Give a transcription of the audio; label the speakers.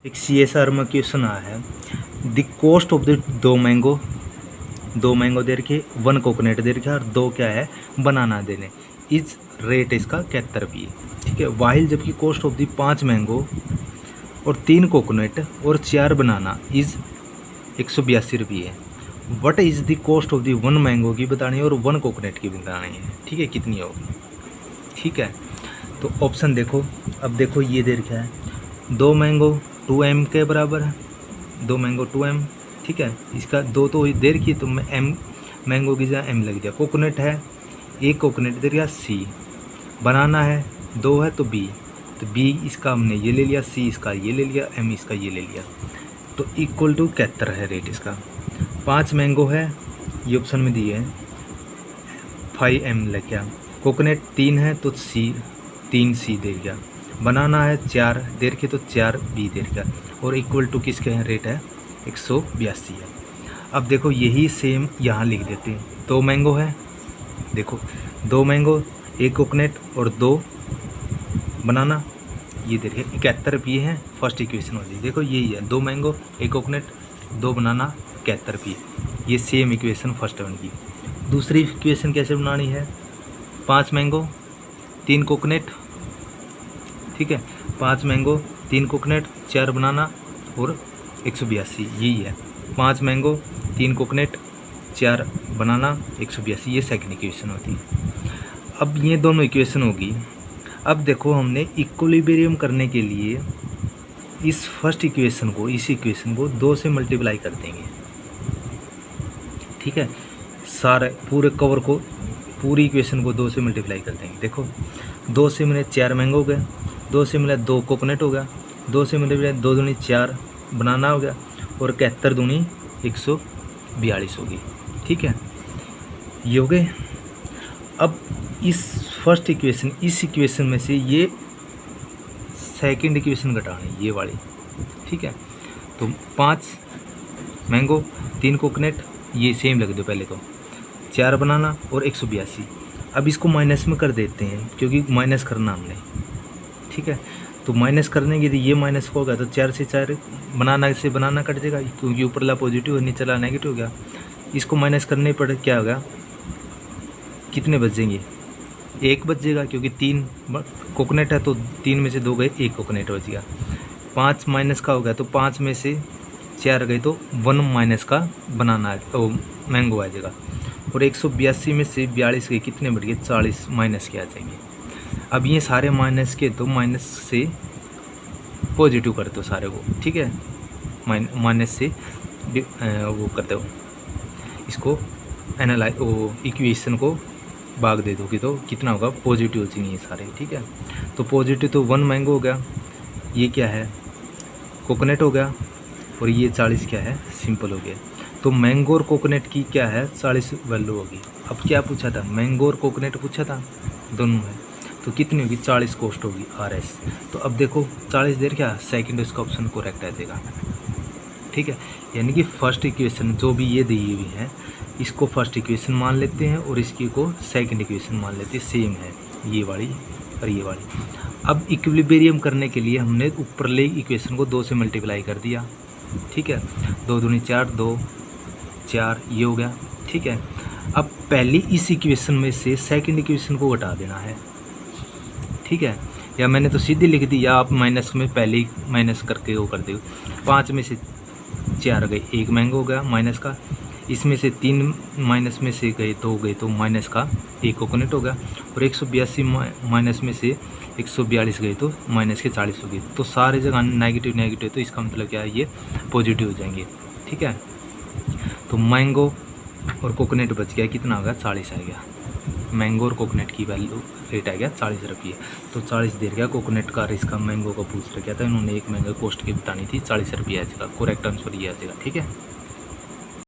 Speaker 1: एक CSR में question आया है, द कॉस्ट ऑफ द दो मैंगो दे रखे, 1 कोकोनट दे रखा और 2 क्या है बनाना देने, इस रेट इसका 71 रुपये। ठीक है, वाहिल जबकि कॉस्ट ऑफ द 5 मैंगो और 3 कोकोनट और 4 बनाना इज 182 रुपये है। What is the cost of the 1 mango की बतानी है और 1 कोकोनट की बतानी है। ठीक है, कितनी होगी। ठीक है, तो ऑप्शन देखो। अब देखो ये दे रखा है 2 मैंगो 2m के बराबर है, 2 मैंगो 2m। ठीक है, इसका 2 तो दे रखी है तो मैं m मैंगो की जगह m लग दिया। कोकोनट है 1 कोकोनट दे रखा c, बनाना है 2 है तो b, तो b इसका हमने ये ले लिया, c इसका ये ले लिया, m इसका ये ले लिया, तो इक्वल टू 71 है रेट इसका। 5 मैंगो है, ये ऑप्शन में दिए है 5m लग गया। कोकोनट 3 है तो c 3c दे गया। बनाना है 4 दे रखे तो 4b दे गया, और इक्वल टू किसके हैं रेट है 182 है। अब देखो यही सेम यहाँ लिख देते हैं। 2 मैंगो है, देखो 2 मैंगो 1 कोकोनट और 2 बनाना, ये दे रखे 71 रुपये हैं। फर्स्ट इक्वेशन वाली देखो यही है, 2 मैंगो 1 कोकोनट 2 बनाना 71 रुपये, ये सेम इक्वेशन फर्स्ट वन की। दूसरी इक्वेशन कैसे बनानी है, 5 मैंगो 3 कोकोनट। ठीक है, 5 मैंगो 3 कोकोनट 4 बनाना और 182, यही है। 5 मैंगो 3 कोकोनट 4 बनाना 182, ये सेकंड इक्वेशन होती है। अब ये दोनों इक्वेशन होगी। अब देखो हमने इक्विलिब्रियम करने के लिए इस फर्स्ट इक्वेशन को, इस इक्वेशन को 2 से मल्टीप्लाई कर देंगे। ठीक है, सारे पूरे कवर को, पूरी इक्वेशन को 2 से मल्टीप्लाई कर देंगे। देखो 2 से मिले 4 मैंगो हो गया, 2 से मिला 2 कोकोनट हो गया, 2 से मिले 2 दूनी 4 बनाना हो गया, और 71 दूनी 142 होगी। ठीक है, ये हो गए। अब इस फर्स्ट इक्वेशन, इस इक्वेशन में से ये सेकंड इक्वेशन घटानी, ये वाली। ठीक है, तो 5 मैंगो 3 कोकोनट, ये सेम लग दो पहले तो, 4 बनाना और 182। अब इसको माइनस में कर देते हैं क्योंकि माइनस करना हमने। ठीक है, तो माइनस करने के लिए ये माइनस होगा तो 4 से 4 बनाना से बनाना कट जाएगा, क्योंकि ऊपरला पॉजिटिव और नीचला नेगेटिव हो गया। इसको माइनस करने पर क्या होगा, कितने बचेंगे, 1 बचेगा, क्योंकि 3 कोकोनट है तो 3 में से 2 गए, 1 कोकोनट बच गया। 5 माइनस का हो गया तो 5 में से 4 गए तो 1 माइनस का बनाना है, मैंगो आ जाएगा। और 182 में से 42 गए, कितने बढ़ गए 40 माइनस के आ जाएंगे। अब ये सारे माइनस के तो माइनस से पॉजिटिव करते हो सारे को। ठीक है, माइनस से वो करते हो, इसको एनालाइज, वो इक्वेशन को भाग दे दोगे तो कितना होगा, पॉजिटिव हो चाहिए सारे। ठीक है, तो पॉजिटिव तो 1 मैंगो हो गया, ये क्या है कोकोनट हो गया, और ये 40 क्या है सिंपल हो गया। तो मैंगो और कोकोनट की क्या है 40 वैल्यू होगी। अब क्या पूछा था, मैंगो और कोकोनट पूछा था, दोनों है, तो कितनी होगी 40 कॉस्ट होगी RS। तो अब देखो 40 देर क्या, सेकंड इसका ऑप्शन करेक्ट आ जाएगा। ठीक है, यानी कि फर्स्ट इक्वेशन जो भी ये दी हुई है इसको फर्स्ट इक्वेशन मान लेते हैं और इसकी को सेकंड इक्वेशन मान लेते हैं, सेम है ये वाली और ये वाली। अब इक्विलिब्रियम करने के लिए हमने ऊपरले इक्वेशन को 2 से मल्टीप्लाई कर दिया। ठीक है, 2 दूनी 4, 2 4, ये हो गया। ठीक है, अब पहली इस इक्वेशन में से सेकंड इक्वेशन को घटा देना है। ठीक है, या मैंने तो सीधी लिख दी, या आप माइनस में पहले ही माइनस करके वो कर दो। 5 में से 4 गए, 1 मैंगो हो गया माइनस का, इसमें से 3 माइनस में से गए 2 गए तो माइनस का 1 कोकोनट हो गया, और 182 माइनस में से 142 गए तो माइनस के 40 हो गए। तो सारे जगह नेगेटिव नेगेटिव, तो इसका मतलब क्या है, ये पॉजिटिव हो जाएंगे। ठीक है, तो मैंगो और कोकोनट बच गया, कितना होगा 40 आ गया। मैंगो और कोकोनट की वैल्यू रेट आ गया 40 रुपये। तो 40 दे गया कोकोनट का, इसका मैंगो का पूछ रखा था इन्होंने, 1 मैंगो कॉस्ट की बतानी थी 40 रुपये आ जाएगा। करेक्ट आंसर ये आ जाएगा। ठीक है।